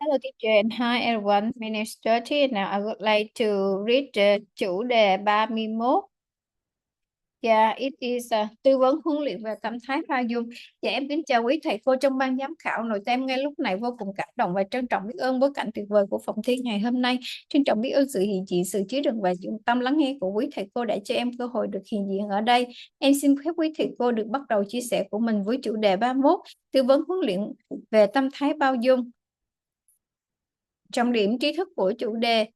Hello teacher and hi everyone. My name is Jyoti and now I would like to read chủ đề 31. Yeah, it is tư vấn huấn luyện về tâm thái bao dung. Dạ em kính chào quý thầy cô trong ban giám khảo. Nội tâm ngay lúc này vô cùng cảm động và trân trọng biết ơn bối cảnh tuyệt vời của phòng thi ngày hôm nay. Trân trọng biết ơn sự hiện diện, sự chứa đựng và dụng tâm lắng nghe của quý thầy cô đã cho em cơ hội được hiện diện ở đây. Em xin phép quý thầy cô được bắt đầu chia sẻ của mình với chủ đề 31, tư vấn huấn luyện về tâm thái bao dung. Trọng điểm tri thức của chủ đề.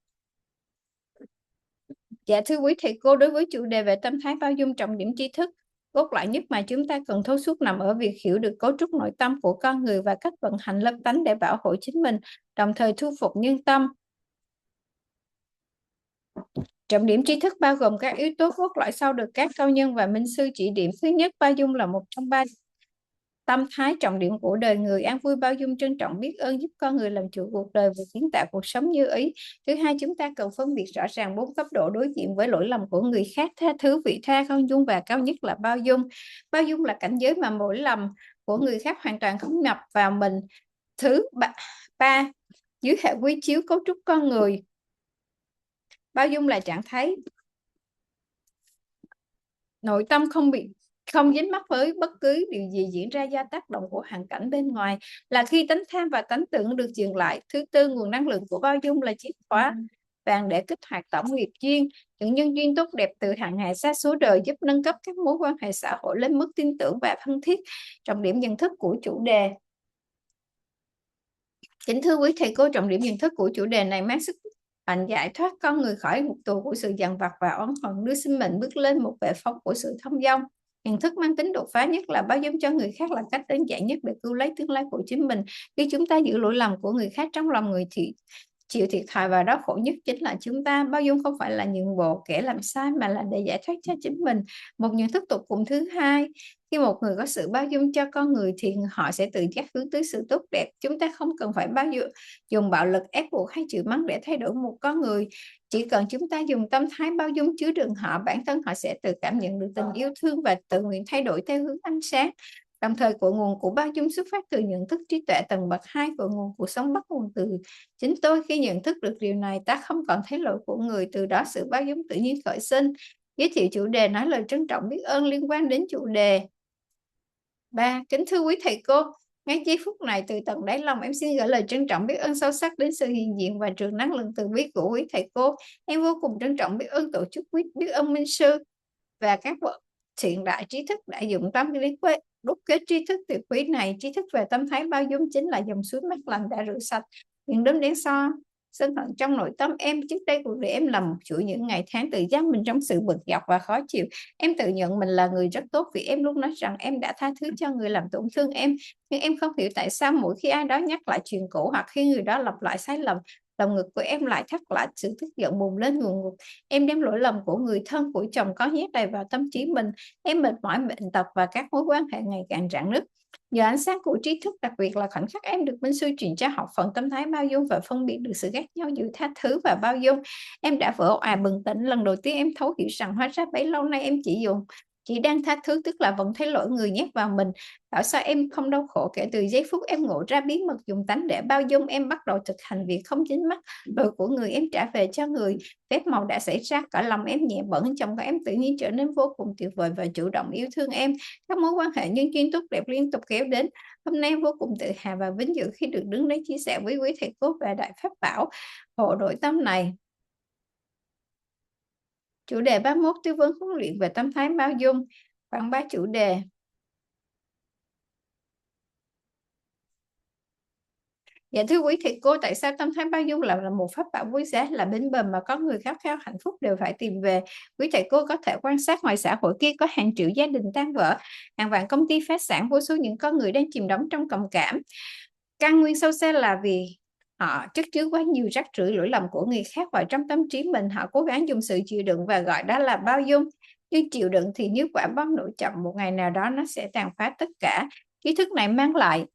Dạ thưa quý thầy cô, đối với chủ đề về tâm thái bao dung, trọng điểm tri thức cốt lõi nhất mà chúng ta cần thấu suốt nằm ở việc hiểu được cấu trúc nội tâm của con người và cách vận hành lâm tánh để bảo hộ chính mình, đồng thời thu phục nhân tâm. Trọng điểm tri thức bao gồm các yếu tố cốt lõi sau được các cao nhân và minh sư chỉ điểm. Thứ nhất, bao dung là một trong ba tâm thái trọng điểm của đời người. An vui, bao dung, trân trọng, biết ơn giúp con người làm chủ cuộc đời và kiến tạo cuộc sống như ý. Thứ hai, chúng ta cần phân biệt rõ ràng 4 cấp độ đối diện với lỗi lầm của người khác: tha thứ, vị tha, khoan dung và cao nhất là bao dung. Bao dung là cảnh giới mà mỗi lầm của người khác hoàn toàn không nhập vào mình. Thứ ba, dưới hệ quy chiếu cấu trúc con người. Bao dung là trạng thái nội tâm không dính mắc với bất cứ điều gì diễn ra do tác động của hoàn cảnh bên ngoài, là khi tánh tham và tánh tưởng được dừng lại. Thứ tư, nguồn năng lượng của bao dung là chìa khóa vàng để kích hoạt tổng nghiệp duyên, những nhân duyên tốt đẹp từ hàng ngày xa số đời, giúp nâng cấp các mối quan hệ xã hội lên mức tin tưởng và thân thiết. Trọng điểm nhận thức của chủ đề. Kính thưa quý thầy cô, trọng điểm nhận thức của chủ đề này mang sức mạnh giải thoát con người khỏi ngục tù của sự dằn vặt và oán hận, đưa sinh mệnh bước lên một bệ phóng của sự thông dong. Nhận thức mang tính đột phá nhất là bao dung cho người khác là cách đơn giản nhất để cứu lấy tương lai của chính mình. Khi chúng ta giữ lỗi lầm của người khác trong lòng người thì chịu thiệt thòi và đau khổ nhất chính là chúng ta. Bao dung không phải là nhượng bộ kẻ làm sai mà là để giải thoát cho chính mình. Một nhận thức tột cùng thứ hai, khi một người có sự bao dung cho con người thì họ sẽ tự giác hướng tới sự tốt đẹp. Chúng ta không cần phải dùng bạo lực, ép buộc hay chịu mắng để thay đổi một con người. Chỉ cần chúng ta dùng tâm thái bao dung chứa đựng họ, bản thân họ sẽ tự cảm nhận được tình yêu thương và tự nguyện thay đổi theo hướng ánh sáng. Đồng thời, cội nguồn của bao dung xuất phát từ nhận thức trí tuệ tầng bậc 2, cội nguồn cuộc sống bắt nguồn từ chính tôi. Khi nhận thức được điều này, ta không còn thấy lỗi của người, từ đó sự bao dung tự nhiên khởi sinh. Giới thiệu chủ đề, nói lời trân trọng biết ơn liên quan đến chủ đề. 3. Kính thưa quý thầy cô, ngay giây phút này từ tận đáy lòng em xin gửi lời trân trọng biết ơn sâu sắc đến sự hiện diện và trường năng lượng từ bi của quý thầy cô. Em vô cùng trân trọng biết ơn tổ chức, biết ơn minh sư và các bậc thiện đại trí thức đã dụng tâm lý đúc kết tri thức tuyệt quý này. Tri thức về tâm thái bao dung chính là dòng suối mát lành đã rửa sạch những đốm đen sân hận trong nội tâm em. Trước đây cuộc đời em là một chuỗi những ngày tháng tự giam mình trong sự bực dọc và khó chịu. Em tự nhận mình là người rất tốt vì em luôn nói rằng em đã tha thứ cho người làm tổn thương em. Nhưng em không hiểu tại sao mỗi khi ai đó nhắc lại chuyện cũ hoặc khi người đó lặp lại sai lầm, lòng ngực của em lại thắt lại, sự tức giận bùng lên ngùn ngụt. Em đem lỗi lầm của người thân, của chồng có nhét đầy vào tâm trí mình. Em mệt mỏi, bệnh tật và các mối quan hệ ngày càng rạn nứt. Nhờ ánh sáng của trí thức, đặc biệt là khoảnh khắc em được minh sư truyền cho học phần tâm thái bao dung và phân biệt được sự khác nhau giữa tha thứ và bao dung, em đã vỡ òa bừng tỉnh. Lần đầu tiên em thấu hiểu rằng hóa ra bấy lâu nay em chỉ đang tha thứ, tức là vẫn thấy lỗi người nhét vào mình. Bảo sao em không đau khổ? Kể từ giây phút em ngộ ra bí mật dùng tánh để bao dung, em bắt đầu thực hành việc không dính mắc lỗi của người, em trả về cho người. Phép màu đã xảy ra, cả lòng em nhẹ bẫng, chồng của em tự nhiên trở nên vô cùng tuyệt vời và chủ động yêu thương em. Các mối quan hệ nhân duyên tốt đẹp liên tục kéo đến. Hôm nay em vô cùng tự hào và vinh dự khi được đứng đây chia sẻ với quý thầy cô về đại pháp bảo hộ nội tâm này. Chủ đề 31, tư vấn huấn luyện về tâm thái bao dung. Khoảng 3 chủ đề. Dạ thưa quý thầy cô, tại sao tâm thái bao dung là một pháp bảo quý giá, là bến bờ mà có người khát khao hạnh phúc đều phải tìm về? Quý thầy cô có thể quan sát ngoài xã hội kia có hàng triệu gia đình tan vỡ, hàng vạn công ty phá sản, vô số những con người đang chìm đắm trong trầm cảm. Căn nguyên sâu xa là vì họ chất chứa quá nhiều rác rưởi lỗi lầm của người khác vào trong tâm trí mình. Họ cố gắng dùng sự chịu đựng và gọi đó là bao dung. Nhưng chịu đựng thì như quả bom nổ chậm, một ngày nào đó nó sẽ tàn phá tất cả. Kiến thức này mang lại: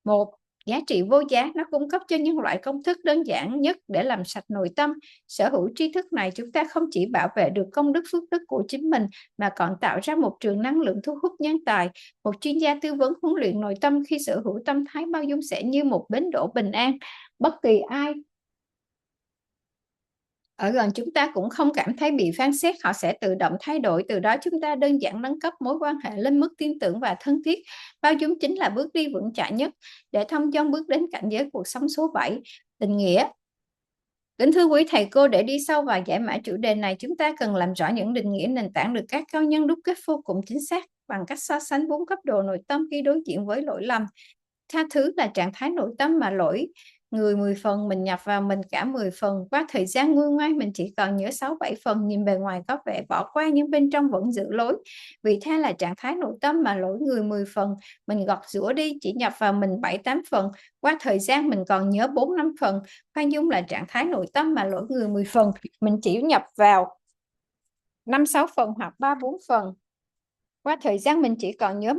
một, Giá trị vô giá, nó cung cấp cho nhân loại công thức đơn giản nhất để làm sạch nội tâm. Sở hữu tri thức này, chúng ta không chỉ bảo vệ được công đức phước đức của chính mình, mà còn tạo ra một trường năng lượng thu hút nhân tài. Một chuyên gia tư vấn huấn luyện nội tâm khi sở hữu tâm thái bao dung sẽ như một bến đỗ bình an. Bất kỳ ai ở gần chúng ta cũng không cảm thấy bị phán xét, họ sẽ tự động thay đổi. Từ đó chúng ta đơn giản nâng cấp mối quan hệ lên mức tin tưởng và thân thiết. Bao dung chính là bước đi vững chãi nhất để thông dong bước đến cảnh giới cuộc sống số 7, tình nghĩa. Kính thưa quý thầy cô, để đi sâu vào giải mã chủ đề này, chúng ta cần làm rõ những định nghĩa nền tảng được các cao nhân đúc kết vô cùng chính xác bằng cách so sánh 4 cấp độ nội tâm khi đối diện với lỗi lầm. Tha thứ là trạng thái nội tâm mà lỗi người 10 phần, mình nhập vào mình cả 10 phần. Qua thời gian nguôi ngoai, mình chỉ còn nhớ 6-7 phần, nhìn bề ngoài có vẻ bỏ qua nhưng bên trong vẫn giữ lối. Vị tha là trạng thái nội tâm mà lỗi người 10 phần, mình gọt giũa đi, chỉ nhập vào mình 7-8 phần. Qua thời gian mình còn nhớ 4-5 phần. Khoan dung là trạng thái nội tâm mà lỗi người 10 phần, mình chỉ nhập vào 5-6 phần hoặc 3-4 phần. Qua thời gian mình chỉ còn nhớ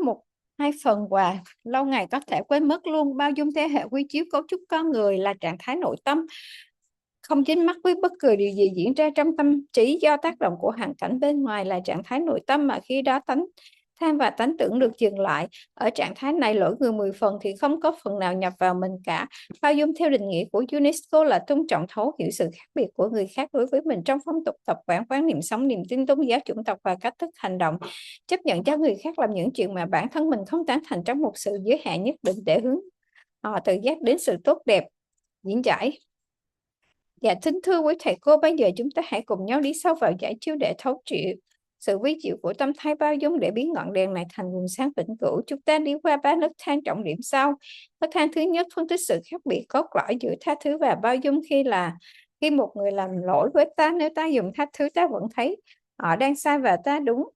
1-2 phần và lâu ngày có thể quên mất luôn. Bao dung thế hệ quy chiếu cấu trúc con người là trạng thái nội tâm không dính mắc với bất cứ điều gì diễn ra trong tâm trí do tác động của hoàn cảnh bên ngoài, là trạng thái nội tâm mà khi đó tánh tham và tánh tưởng được dừng lại. Ở trạng thái này, lỗi người 10 phần thì không có phần nào nhập vào mình cả. Bao dung theo định nghĩa của UNESCO là tôn trọng, thấu hiểu sự khác biệt của người khác đối với mình trong phong tục tập quán, quan niệm sống, niềm tin, tôn giáo, chủng tộc và cách thức hành động. Chấp nhận cho người khác làm những chuyện mà bản thân mình không tán thành trong một sự giới hạn nhất định để hướng họ tự giác đến sự tốt đẹp diễn giải. Dạ, kính thưa quý thầy cô, bây giờ chúng ta hãy cùng nhau đi sâu vào giải chiêu để thấu triệt sự vi diệu của tâm thái bao dung để biến ngọn đèn này thành nguồn sáng vĩnh cửu. Chúng ta đi qua 3 nấc thang trọng điểm sau. Nấc thang thứ nhất, phân tích sự khác biệt cốt lõi giữa tha thứ và bao dung. Khi một người làm lỗi với ta, nếu ta dùng tha thứ, ta vẫn thấy họ đang sai và ta đúng.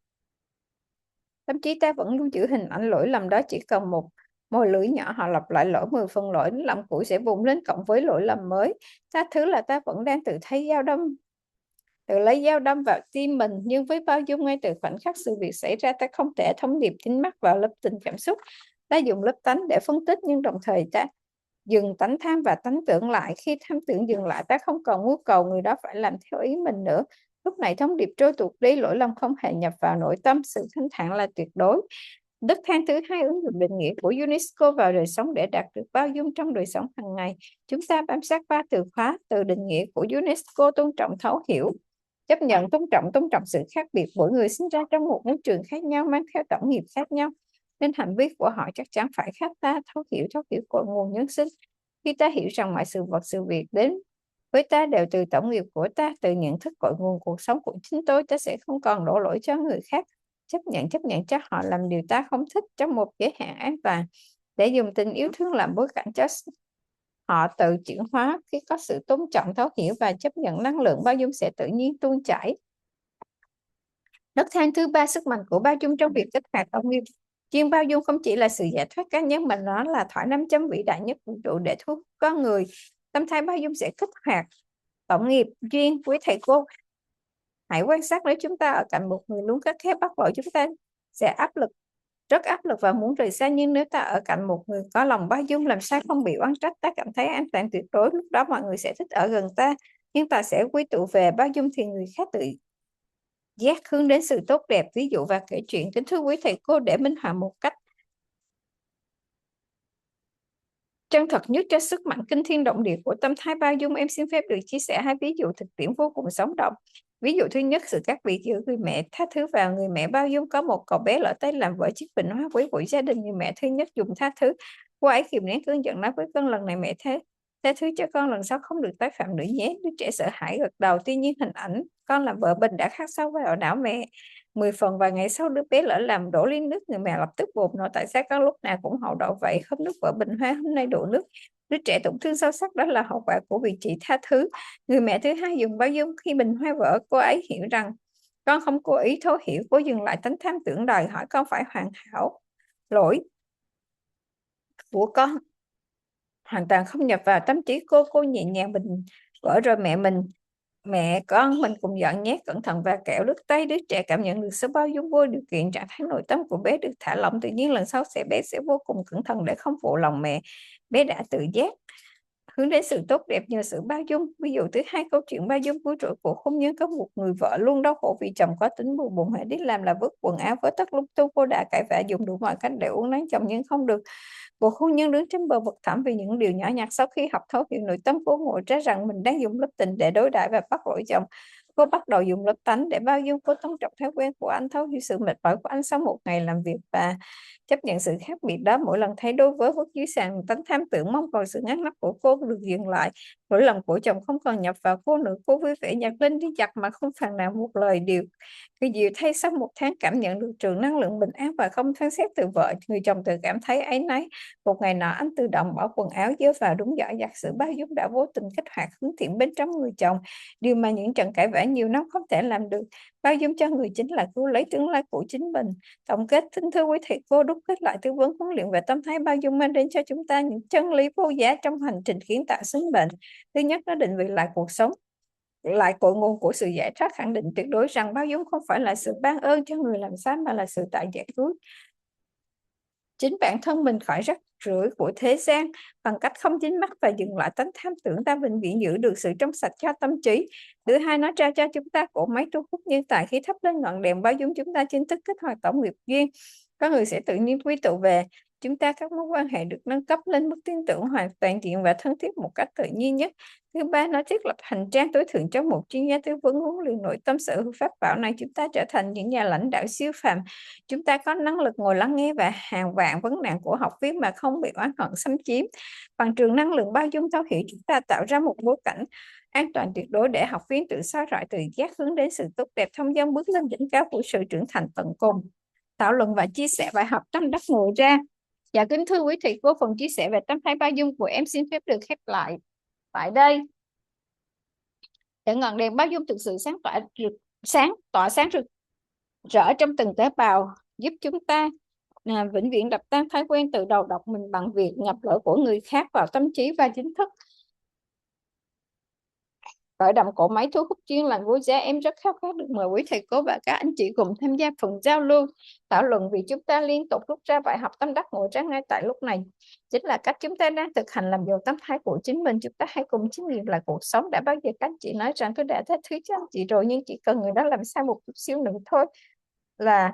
Thậm chí ta vẫn lưu giữ hình ảnh lỗi lầm đó. Chỉ cần một mồi lưỡi nhỏ, họ lặp lại lỗi 10 phần, lỗi lầm cũ sẽ bùng lên cộng với lỗi lầm mới. Tha thứ là ta vẫn đang tự lấy dao đâm vào tim mình, nhưng với bao dung, ngay từ khoảnh khắc sự việc xảy ra, ta không thể thông điệp kính mắt vào lớp tình cảm xúc. Ta dùng lớp tánh để phân tích, nhưng đồng thời ta dừng tánh tham và tánh tưởng lại. Khi tham tưởng dừng lại, ta không còn nhu cầu người đó phải làm theo ý mình nữa. Lúc này thông điệp trôi tuột đi, lỗi lầm không hề nhập vào nội tâm, sự thanh thản là tuyệt đối. Nấc thang thứ hai, ứng dụng định nghĩa của UNESCO vào đời sống để đạt được bao dung trong đời sống hàng ngày. Chúng ta bám sát 3 từ khóa từ định nghĩa của UNESCO: tôn trọng, thấu hiểu, chấp nhận. Tôn trọng sự khác biệt. Mỗi người sinh ra trong một môi trường khác nhau, mang theo tổng nghiệp khác nhau, nên hành vi của họ chắc chắn phải khác ta. Thấu hiểu cội nguồn nhân sinh. Khi ta hiểu rằng mọi sự vật, sự việc đến với ta đều từ tổng nghiệp của ta, từ nhận thức cội nguồn cuộc sống của chính tôi, ta sẽ không còn đổ lỗi cho người khác. Chấp nhận cho họ làm điều ta không thích trong một giới hạn an toàn, để dùng tình yêu thương làm bối cảnh cho họ tự chuyển hóa. Khi có sự tôn trọng, thấu hiểu và chấp nhận, năng lượng bao dung sẽ tự nhiên tuôn chảy. Nấc thang thứ ba, sức mạnh của bao dung trong việc kích hoạt tổng nghiệp. Chuyên bao dung không chỉ là sự giải thoát cá nhân, mà nó là thỏi nam châm vĩ đại nhất vũ trụ để thu hút con người. Tâm thái bao dung sẽ kích hoạt tổng nghiệp duyên. Quý thầy cô hãy quan sát, nếu chúng ta ở cạnh một người luôn khắt khe bắt lỗi, chúng ta sẽ rất áp lực và muốn rời xa. Nhưng nếu ta ở cạnh một người có lòng bao dung, làm sao không bị oán trách, ta cảm thấy an toàn tuyệt đối. Lúc đó mọi người sẽ thích ở gần ta, nhưng ta sẽ quy tụ về bao dung thì người khác tự giác hướng đến sự tốt đẹp. Ví dụ và kể chuyện. Kính thưa quý thầy cô, để minh họa một cách chân thật nhất cho sức mạnh kinh thiên động địa của tâm thái bao dung, em xin phép được chia sẻ 2 ví dụ thực tiễn vô cùng sống động. Ví dụ thứ nhất, sự khác biệt giữa người mẹ tha thứ và người mẹ bao dung. Có một cậu bé lỡ tay làm vỡ chiếc bình hoa quấy bụi gia đình. Người mẹ thứ nhất dùng tha thứ. Cô ấy kìm nén cơn giận, nói với con: lần này mẹ tha thứ cho con, lần sau không được tái phạm nữa nhé. Đứa trẻ sợ hãi gật đầu. Tuy nhiên hình ảnh con làm vỡ bình đã khắc sâu vào não mẹ 10 phần. Và ngày sau đứa bé lỡ làm đổ ly nước, người mẹ lập tức bột nổi: tại sao con lúc nào cũng hậu đậu vậy, không nước vỡ bình hoa, hôm nay đổ nước. Đứa trẻ tổn thương sâu sắc, đó là hậu quả của việc chỉ tha thứ. Người mẹ thứ hai dùng bao dung. Khi bình hoa vỡ, cô ấy hiểu rằng con không cố ý, thấu hiểu. Cô dừng lại tánh tham tưởng, đòi hỏi con phải hoàn hảo. Lỗi của con hoàn toàn không nhập vào tâm trí cô nhẹ nhàng bình vỡ rồi: mẹ con mình cùng dọn nhé, cẩn thận và kẹo đứt tay. Đứa trẻ cảm nhận được sự bao dung vô điều kiện, trạng thái nội tâm của bé được thả lỏng. Tự nhiên lần sau bé sẽ vô cùng cẩn thận để không phụ lòng mẹ. Bé đã tự giác hướng đến sự tốt đẹp nhờ sự bao dung. Ví dụ thứ hai, câu chuyện bao dung vui rỗi của hôn nhân. Có một người vợ luôn đau khổ vì chồng có tính bừa bộn, hễ đi làm là vứt quần áo vớ tất lung tung. Cô đã cãi vã dùng đủ mọi cách để uốn nắn chồng nhưng không được. Cuộc hôn nhân đứng trên bờ vực thẳm vì những điều nhỏ nhặt. Sau khi học thấu hiểu nội tâm, cô ngộ ra rằng mình đang dùng lớp tình để đối đãi và bắt lỗi chồng. Cô bắt đầu dùng lớp tánh để bao dung. Cô tôn trọng thói quen của anh, thấu hiểu sự mệt mỏi của anh sau một ngày làm việc và chấp nhận sự khác biệt đó. Mỗi lần thấy đôi vớ vứt dưới sàn, tánh tham tưởng mong cầu sự ngăn nắp của cô được dừng lại. Mỗi lần của chồng không còn nhập vào cô nữa, cô vui vẻ nhặt lên đi giặt mà không phàn nàn một lời. Điều kỳ diệu thay, sau một tháng cảm nhận được trường năng lượng bình an và không phán xét từ vợ, người chồng tự cảm thấy áy náy. Một ngày nọ, anh tự động bỏ quần áo dơ vào đúng giỏ giặt. Sự bao dung đã vô tình kích hoạt hướng thiện bên trong người chồng, điều mà những trận cãi vã nhiều năm không thể làm được. Bao dung cho người chính là cứu lấy tương lai của chính mình. Tổng kết, kính thưa quý thầy cô, đúc kết lại tư vấn huấn luyện về tâm thái bao dung mang đến cho chúng ta những chân lý vô giá trong hành trình kiến tạo sinh mệnh. Thứ nhất, nó định vị lại cuộc sống, lại cội nguồn của sự giải thoát, khẳng định tuyệt đối rằng bao dung không phải là sự ban ơn cho người làm sai mà là sự tại giải cứu chính bản thân mình khỏi rắc rưởi của thế gian. Bằng cách không dính mắc và dừng lại tánh tham tưởng, ta vĩnh viễn giữ được sự trong sạch cho tâm trí. Thứ hai, nó trao cho chúng ta cỗ máy thu hút nhân tài. Khi thắp lên ngọn đèn bao dung, chúng ta chính thức kích hoạt tổng nghiệp duyên. Có người sẽ tự nhiên quy tụ về chúng ta. Các mối quan hệ được nâng cấp lên mức tin tưởng hoàn toàn diện và thân thiết một cách tự nhiên nhất. Thứ ba, nó thiết lập hành trang tối thượng cho một chuyên gia tư vấn huấn luyện nội tâm. Sở hữu pháp bảo này, chúng ta trở thành những nhà lãnh đạo siêu phàm. Chúng ta có năng lực ngồi lắng nghe và hàng vạn vấn nạn của học viên mà không bị oán hận xâm chiếm. Bằng trường năng lượng bao dung thấu hiểu, chúng ta tạo ra một bối cảnh an toàn tuyệt đối để học viên tự soi rọi, tự giác hướng đến sự tốt đẹp, thông dong bước lên đỉnh cao của sự trưởng thành tận cùng. Thảo luận và chia sẻ bài học tâm đắc ngộ ra. Dạ kính thưa quý thầy cô, phần chia sẻ về tâm thái bao dung của em xin phép được khép lại tại đây. Để ngọn đèn bao dung thực sự tỏa sáng rực rỡ trong từng tế bào, giúp chúng ta vĩnh viễn đập tan thói quen tự đầu độc mình bằng việc nhập lỗi của người khác vào tâm trí, và chính thức khởi động cỗ máy thu hút chuyên lành vô giá. Em rất khao khát được mời quý thầy cô và các anh chị cùng tham gia phần giao lưu thảo luận, vì chúng ta liên tục rút ra bài học tâm đắc ngộ ra ngay tại lúc này. Chính là cách chúng ta đang thực hành làm giàu tâm thái của chính mình. Chúng ta hãy cùng chiêm nghiệm lại cuộc sống. Đã bao giờ các anh chị nói rằng tôi đã tha thứ cho anh chị rồi, nhưng chỉ cần người đó làm sai một chút xíu nữa thôi là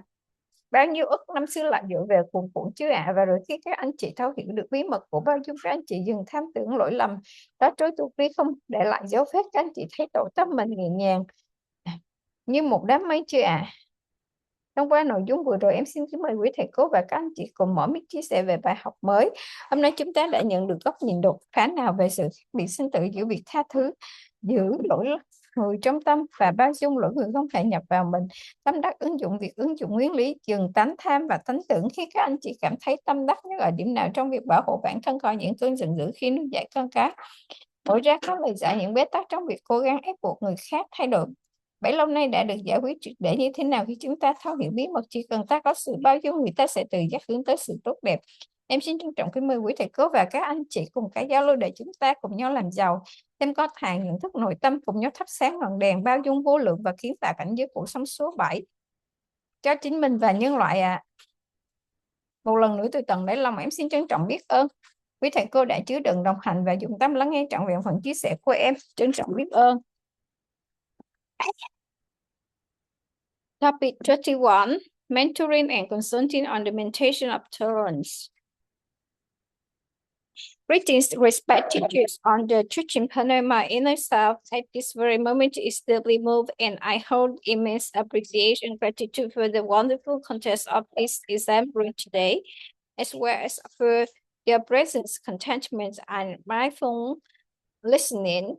bao nhiêu ức năm xưa lại dội về cuồn cuộn chứ ạ. Và rồi khi các anh chị thấu hiểu được bí mật của bao dung, các anh chị dừng tham tưởng lỗi lầm đó trôi tuột đi, không để lại dấu vết. Các anh chị thấy tổ tâm mình nhẹ nhàng như một đám mây chưa ạ. Thông qua nội dung vừa rồi, em xin kính mời quý thầy cô và các anh chị cùng mở mic chia sẻ về bài học mới. Hôm nay chúng ta đã nhận được góc nhìn đột phá nào về sự khác biệt sinh tử giữa việc tha thứ, giữ lỗi người trong tâm và bao dung lỗi người không thể nhập vào mình. Tâm đắc ứng dụng nguyên lý dừng tánh tham và tánh tưởng. Khi các anh chị cảm thấy tâm đắc nhất ở điểm nào trong việc bảo hộ bản thân khỏi những cơn giận dữ khi nuôi dạy con cái? Mỗi ra có lời giải những bế tắc trong việc cố gắng ép buộc người khác thay đổi bấy lâu nay đã được giải quyết triệt để như thế nào? Khi chúng ta thấu hiểu bí mật, chỉ cần ta có sự bao dung, người ta sẽ tự giác hướng tới sự tốt đẹp. Em xin trân trọng kính mời quý thầy cô và các anh chị cùng cả giao lưu để chúng ta cùng nhau làm giàu thêm có thàn nhận thức nội tâm, cùng nhau thắp sáng ngọn đèn bao dung vô lượng và kiến tạo cảnh giới cuộc sống số 7 cho chính mình và nhân loại ạ. Một lần nữa từ tận đáy lòng, em xin trân trọng biết ơn quý thầy cô đã chứa đựng, đồng hành và dụng tâm lắng nghe trọn vẹn phần chia sẻ của em. Trân trọng biết ơn. Topic 21, Mentoring and Consulting on the Maintain of Tolerance. Greetings, respected teachers on the teaching panel. My inner self at this very moment is deeply moved, and I hold immense appreciation and gratitude for the wonderful context of this assembly today, as well as for their presence, contentment, and mindful listening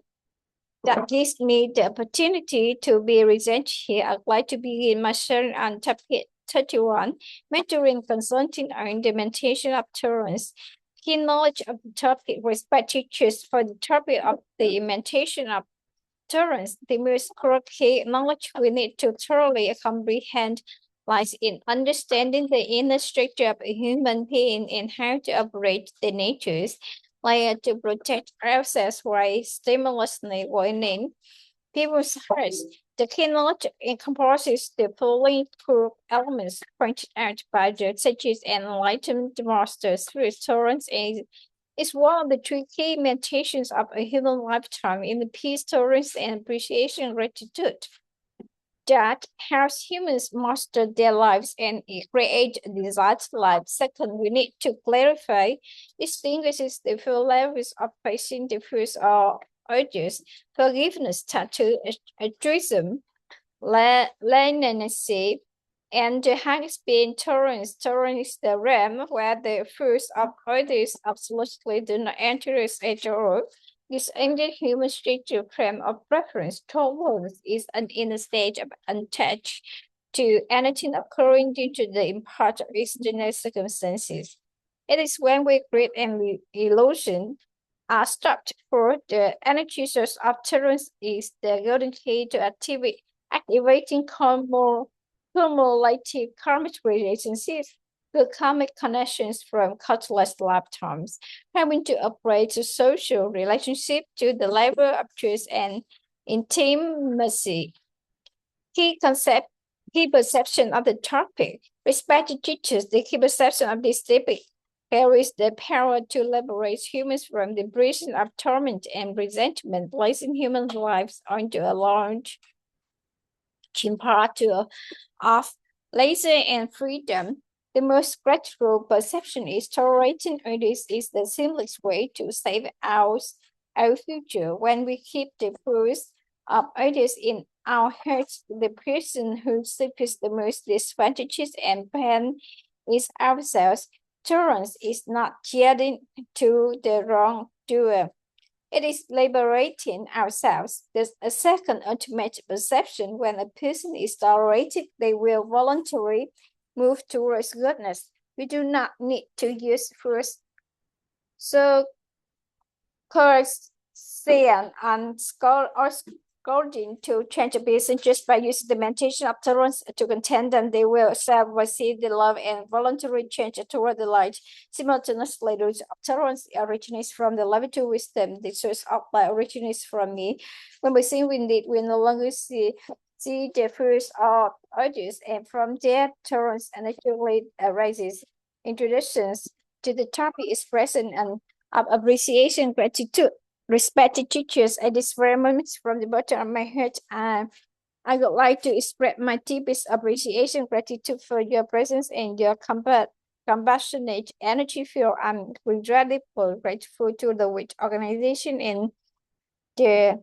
that gives me the opportunity to be present here. I'd like to begin my sharing on topic 31, mentoring, consulting, and implementation of tolerance. Key knowledge of the topic, respect teachers for the topic of the implementation of tolerance. The most key knowledge we need to thoroughly comprehend lies in understanding the inner structure of a human being and how to operate the natures, like to protect ourselves while stimulously winning people's hearts. The key knowledge encompasses the following core elements pointed out by the sages and enlightened masters: tolerance and It's one of the three key meditations of a human lifetime in the peace, tolerance, and appreciation gratitude that helps humans master their lives and create a desired life. Second, we need to clarify, distinguishes the full levels of facing the first or urges, forgiveness, tattoo, altruism, leniency, and the highest being tolerance. Tolerance is the realm where the first of others absolutely do not enter us at all. This ended human stature frame of preference towards is an inner stage of untouched to anything occurring due to the impact of external circumstances. It is when we create an illusion are stopped for the energy source of tolerance is the golden key to activating cumulative karmic relationships, the karmic connections from countless lifetimes, having to operate a social relationship to the level of trust and intimacy. Key concept, key perception of the topic. Respect teachers, the key perception of this topic carries the power to liberate humans from the prison of torment and resentment, placing human lives onto a large imperative of leisure and freedom. The most grateful perception is tolerating others is the simplest way to save our future. When we keep the fruits of others in our hearts, the person who suffers the most disadvantages and pain is ourselves. Tolerance is not yielding to the wrongdoer. It is liberating ourselves. There's a second ultimate perception. When a person is tolerated, they will voluntarily move towards goodness. We do not need to use force. So, coercion and scolding to change a person just by using the meditation of tolerance to content them, they will receive the love and voluntarily change toward the light. Simultaneously, the of tolerance originates from the love to wisdom. The source of light originates from me. When we sing indeed, we no longer see the fruits of urges, and from there, tolerance naturally arises. Introductions to the topic is present and of appreciation, gratitude. Respected teachers, at this very moment, from the bottom of my heart, I would like to express my deepest appreciation, gratitude for your presence and your compassionate energy field. I'm incredibly grateful to the WIT organization and the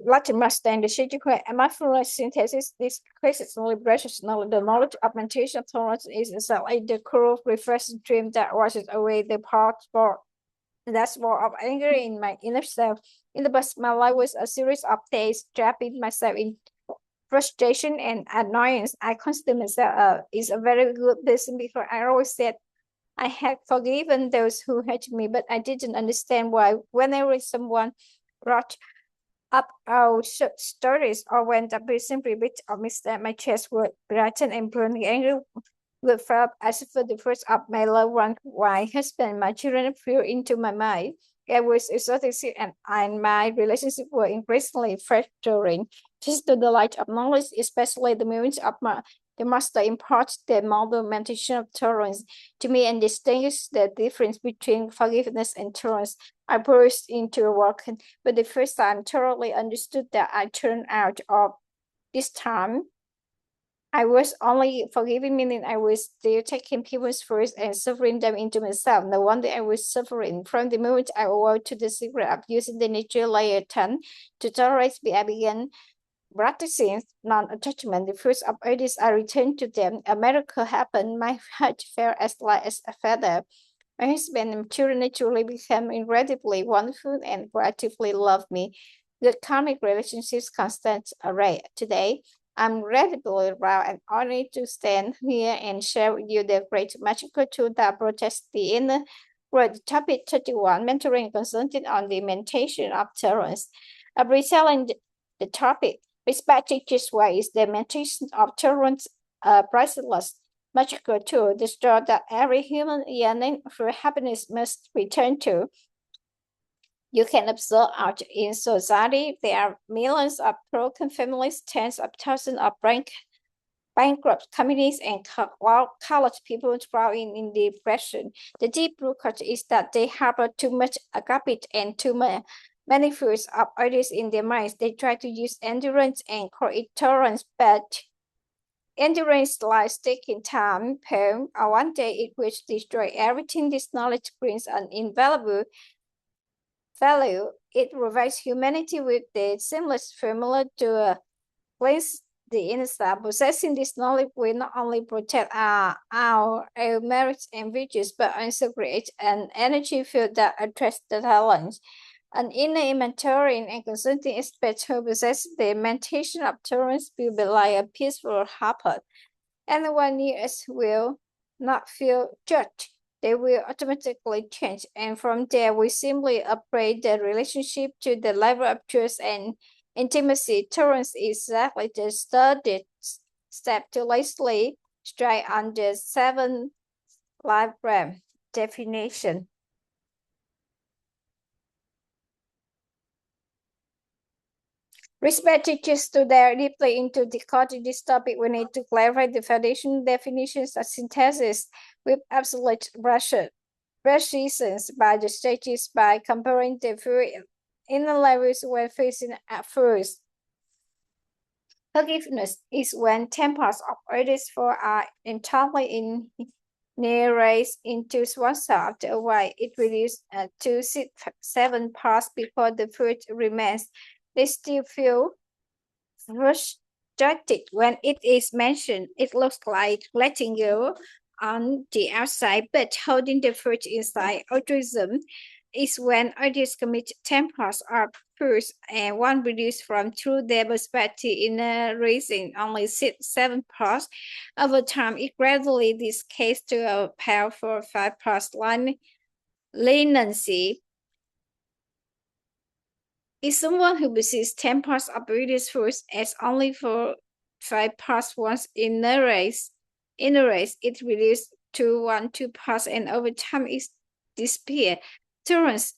Latin master and the Shijikwe and mindfulness synthesis, this crisis liberation knowledge, the knowledge augmentation of tolerance is exactly the cool, refreshing dream that washes away the that's more of anger in my inner self. In the past, my life was a series of days trapping myself in frustration and annoyance. I consider myself is a very good person because I always said I had forgiven those who hated me, but I didn't understand why. Whenever someone brought up our stories or when the person repeated or mistake, my chest would brighten and burn. The anger would felt as if the first of my loved one, my husband, my children flew into my mind. I was exhausted and my relationship were increasingly fracturing. Just to the light of knowledge, especially the moments of the master imparts the model meditation of tolerance to me and distinguish the difference between forgiveness and tolerance. I burst into a work, but the first time thoroughly understood that I turned out of this time I was only forgiving, meaning I was still taking people's first and suffering them into myself. No wonder I was suffering. From the moment I awoke to the secret of using the nature layer 10 to tolerate me, I began practicing non-attachment. The first of ideas I returned to them. A miracle happened. My heart felt as light as a feather. My husband and children naturally became incredibly wonderful and proactively loved me. The karmic relationships constant array. Today, I'm incredibly proud and honored to stand here and share with you the great magical tool that protects the inner world. Topic 31, mentoring and consulting on the meditation of tolerance. I'm retelling the topic. Respect teaches ways the meditation of tolerance priceless magical tool, the store that every human yearning for happiness must return to. You can observe out in society, there are millions of broken families, tens of thousands of bankrupt communities and college people drowning in depression. The deep root cause is that they harbor too much agapit and too many fears of ideas in their minds. They try to use endurance and create tolerance, but endurance lies taking time, pain, or one day it will destroy everything. This knowledge brings an invaluable value. It provides humanity with the seamless formula to cleanse the inside. Possessing this knowledge will not only protect our merits and virtues, but also create an energy field that attracts the talents. An inner mentoring and consulting expert who possess the meditation of tolerance will be like a peaceful harbor. Anyone near us will not feel judged. They will automatically change. And from there, we simply upgrade the relationship to the level of trust and intimacy. Tolerance is exactly the third step to lastly strike on the 7 life realm definition. Respect teachers to dive deeply into decoding this topic. We need to clarify the foundation definitions of synthesis with absolute precision by the stages by comparing the three inner levels when facing at first. Forgiveness is when 10 parts of others are entirely erased into oneself. The way it reduces to 7 parts before the fruit remains. They still feel frustrated when it is mentioned. It looks like letting go on the outside, but holding the fruit inside. Altruism is when ideas commit 10 parts are first and one reduced from through their perspective in raising only 7 parts. Over time, it gradually decays to a powerful 5 parts leniency. Is someone who possesses 10 parts abilities first as only for 5 parts once in a race, it reduces to 2 parts and over time it disappears. Tolerance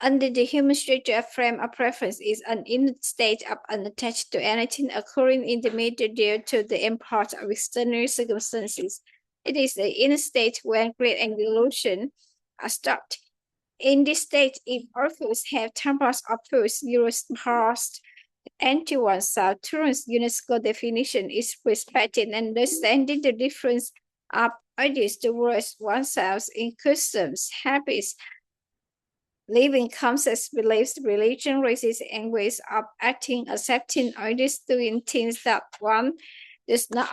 under the human structure frame of preference is an inner state of unattached to anything occurring in the middle due to the import of external circumstances. It is the inner state when greed and delusion are stopped. In this state, if authors have 10 parts of first, euros past anti oneself, Turing's UNESCO definition is respected and understanding the difference of ideas towards oneself in customs, habits, living concepts, beliefs, religion, races, and ways of acting, accepting ideas, doing things that one does not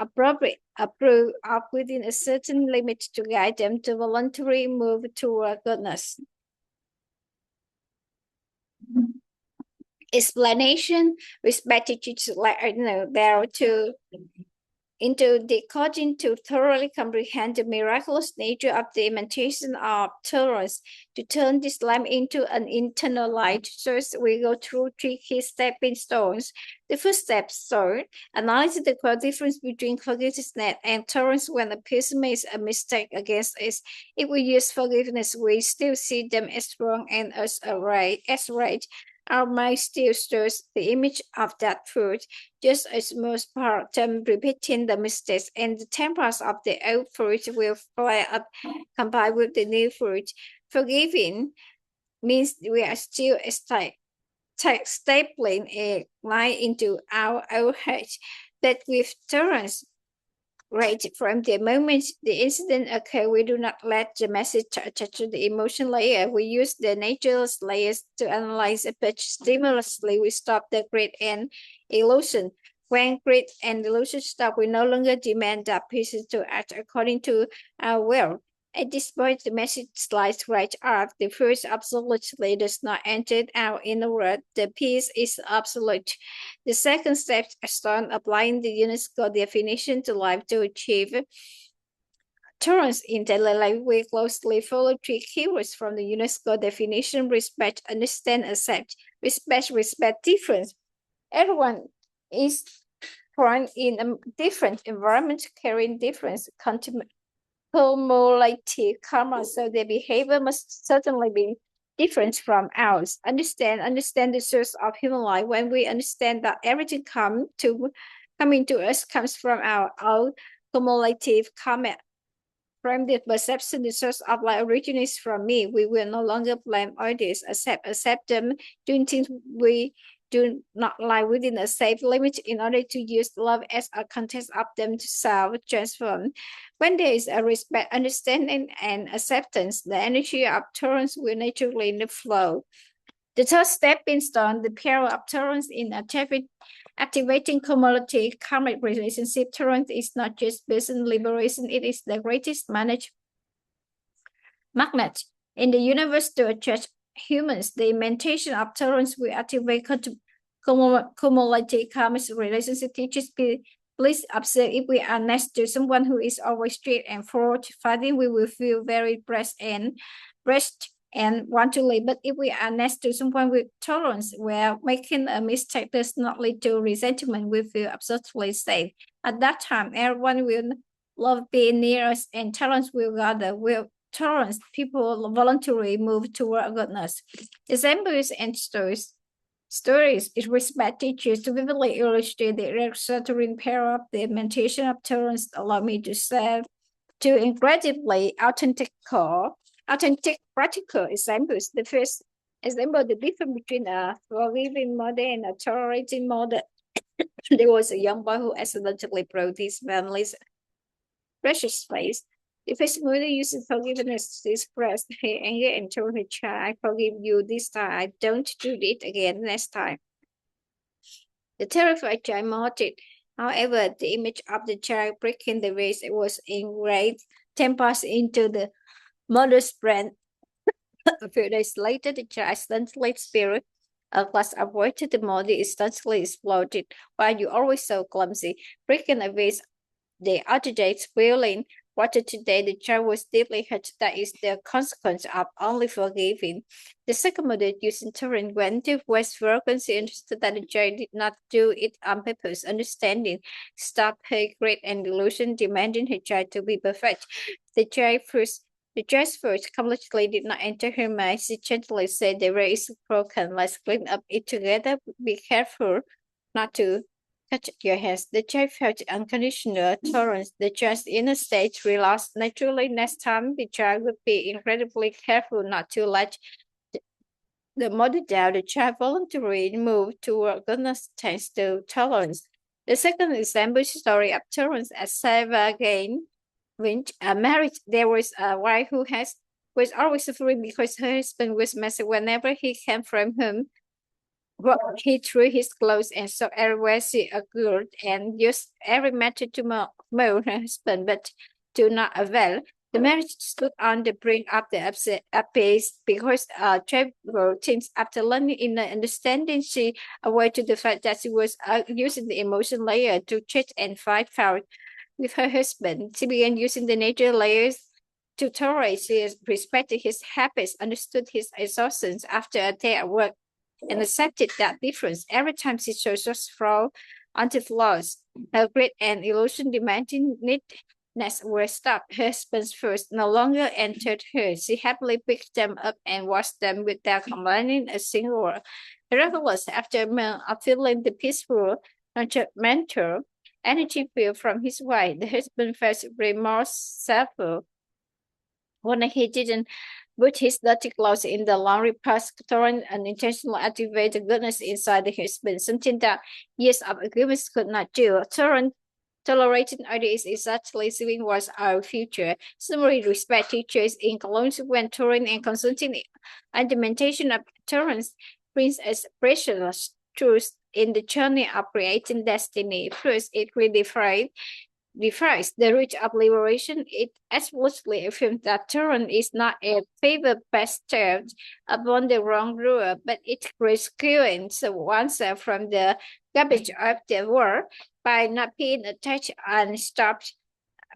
approve of within a certain limit to guide them to voluntarily move toward goodness. Explanation respected teachers there to into decoding to thoroughly comprehend the miraculous nature of the imitation of tolerance, to turn this lamp into an internal light. First, we go through 3 key stepping stones. The first step, analyze the core difference between forgiveness and tolerance when a person makes a mistake against us. If we use forgiveness, we still see them as wrong and as right. Our mind still stores the image of that fruit, just as most part them repeating the mistakes, and the 10 parts of the old fruit will flare up combined with the new fruit. Forgiving means we are still stapling a line into our own head, but with tolerance. Right from the moment the incident occurs, we do not let the message attach to the emotion layer. We use the natural layers to analyze it, but stimulously we stop the greed and illusion. When greed and illusion stop, we no longer demand that pieces to act according to our will. At this point, the message slides right off. The first absolutely does not enter our inner world. The peace is absolute. The second step is on applying the UNESCO definition to life to achieve tolerance in daily life. We closely follow 3 keywords from the UNESCO definition: respect, understand, accept. Respect difference. Everyone is born in a different environment, carrying different cumulative karma, so their behavior must certainly be different from ours. Understand the source of human life. When we understand that everything comes to coming to us comes from our own cumulative comment. From the perception the source of light originates from me, we will no longer blame others, accept them, doing things we do not lie within a safe limit in order to use love as a context of them to self-transform. When there is a respect, understanding, and acceptance, the energy of tolerance will naturally flow. The third stepping stone, the power of tolerance in activating cumulative karmic relationship. Tolerance is not just business liberation, it is the greatest magnet in the universe to attract humans. The implementation of tolerance will activate cumulative karmic relationship. Teachers, please observe if we are next to someone who is always straight and forward fighting, we will feel very blessed and want to leave. But if we are next to someone with tolerance, where making a mistake does not lead to resentment, we feel absolutely safe. At that time, everyone will love being near us, and tolerance will gather. Will tolerance, people voluntarily move toward goodness. Examples and stories it respect teachers to vividly illustrate the restoring power of the implementation of tolerance. Allow me to say two incredibly authentic, practical examples. The first example, the difference between a forgiving mother and a tolerating mother. There was a young boy who accidentally broke his family's precious face. The first mother uses forgiveness to express her anger and told her child, I forgive you this time. I don't do it again next time. The terrified child melted. However, the image of the child breaking the vase was engraved, tempers into the mother's brain. A few days later, the child instantly spirit. A glass of water, the mother instantly exploded. Why are you always so clumsy? Breaking a vase the other day, spilling water today, the child was deeply hurt. That is the consequence of only forgiving. The second mother using tolerance went to West Virginia. She understood that the child did not do it on purpose. Understanding stopped her greed and delusion, demanding her child to be perfect. The child's first completely did not enter her mind. She gently said, the way is broken. Let's clean up it together. Be careful not to touch your hands. The child felt unconditional tolerance. The child's inner state relaxed naturally. Next time, the child would be incredibly careful not to let the mother down. The child voluntarily moved toward goodness thanks to tolerance. The second example story of tolerance at Salvador Winch, a marriage. There was a wife who was always suffering because her husband was messy whenever he came from home. He threw his clothes and so everywhere she occurred and used every method to move her husband, but to no avail. The marriage stood on the brink of the abyss because travel teams, after learning in understanding, she avoided the fact that she was using the emotion layer to cheat and fight out with her husband. She began using the nature layers to tolerate. She respected his habits, understood his exhaustions after a day at work, and accepted that difference. Every time she chose just fall onto flaws, her greed and illusion demanding neatness were stopped. Her husband's first no longer entered her. She happily picked them up and washed them without complaining a single word. Miraculous, after a month of feeling the peaceful, mental energy feel from his wife, the husband felt remorseful when he didn't put his dirty clothes in the laundry basket. Tolerance and intentionally activate the goodness inside the husband, something that years of agreements could not do. Tolerating others is exactly seeing what's our future. Similarly, respect teachers in Cologne when touring and consulting implementation of tolerance brings us precious truths in the journey of creating destiny. First, it defines the root of liberation. It explicitly affirms that tolerance is not a favor bestowed upon the wrongdoer, but it rescuing oneself from the garbage of the world by not being attached and stopped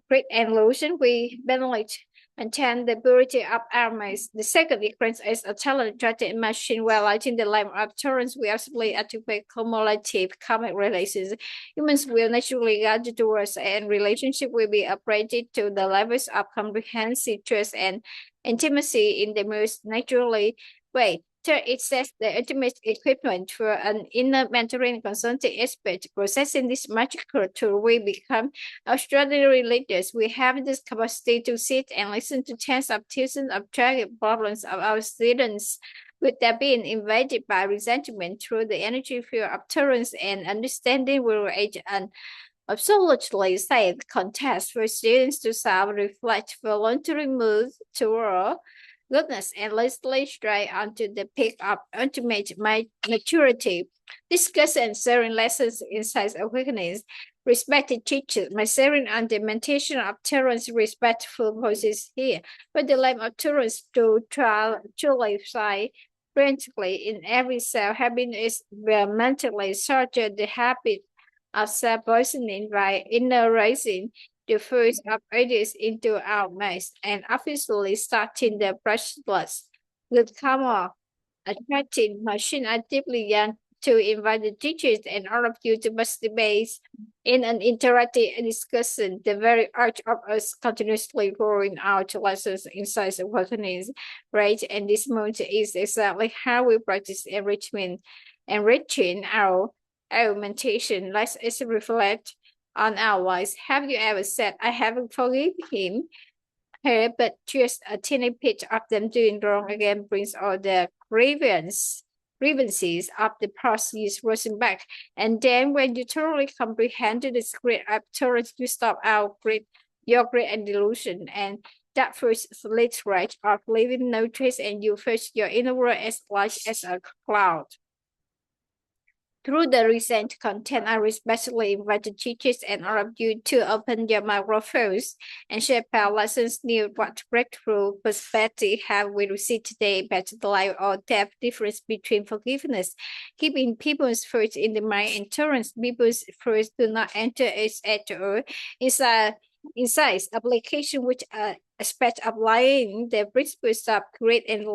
greed and illusion. We benefit maintain the purity of our minds. The second difference is a talented machine while lighting the lamp of tolerance. We absolutely activate cumulative karmic relations. Humans will naturally guide towards and relationship will be upgraded to the levels of comprehensive trust and intimacy in the most naturally way. Third, it sets the ultimate equipment for an inner mentoring consulting expert. Processing this magical tool, we become extraordinary leaders. We have this capacity to sit and listen to tens of thousands of tragic problems of our students without being invaded by resentment. Through the energy field of tolerance and understanding, we will age an absolutely safe contest for students to self-reflect, voluntarily move toward goodness, and lastly straight onto the peak of ultimate maturity. Discuss and sharing lessons, insights, awakenings. Respected teachers, my sharing on the meditation of tolerance, respectful voices here. But the lamp of tolerance to truly shine brilliantly in every cell. Happiness will mentally sorted the habit of self-poisoning by erasing the fruits of ideas into our minds and officially starting the process with common attracting machine actively young to invite the teachers and all of you to participate in an interactive discussion, the very art of us continuously growing out lessons, insights, and awakenings, right? And this moment is exactly how we practice enriching our meditation. Let's reflect on our lives. Have you ever said, I haven't forgiven him, her, but just a tiny bit of them doing wrong again brings all the grievances of the past years rushing back. And then when you totally comprehend the spirit of tolerance, you stop your great and delusion. And that first leads right of leaving no trace, and you face your inner world as large as a cloud. Through the recent content, I respectfully invite the teachers and all of you to open your microphones and share our lessons new. What breakthrough perspective have we received today about the life or depth difference between forgiveness, keeping people's first in the mind, and tolerance? People's first do not enter it at all. Insights application which aspect of lying the principles of great and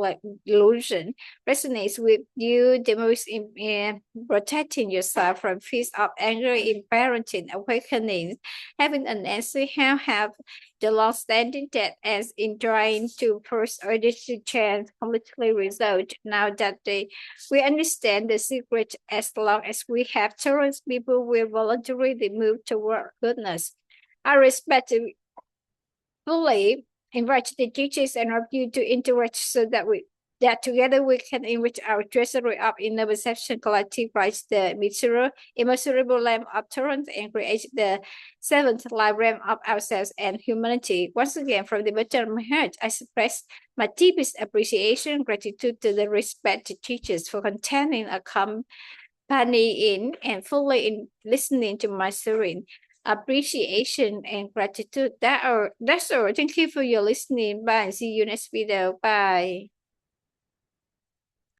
illusion resonates with you the most in protecting yourself from fears of anger in parenting, awakening, having an answer how have the long-standing debt as in trying to force others to change completely resolved. Now that we understand the secret, as long as we have tolerance, people will voluntarily move toward goodness. I respectfully invite the teachers and of you to interact so that together we can enrich our treasury of inner perception collective, rise the immeasurable lamp of tolerance, and create the seventh life realm of ourselves and humanity. Once again, from the bottom of my heart, I express my deepest appreciation and gratitude to the respected teachers for containing a company in and fully in listening to my serene appreciation and gratitude. That's all. Thank you for your listening. Bye. See you next video. Bye.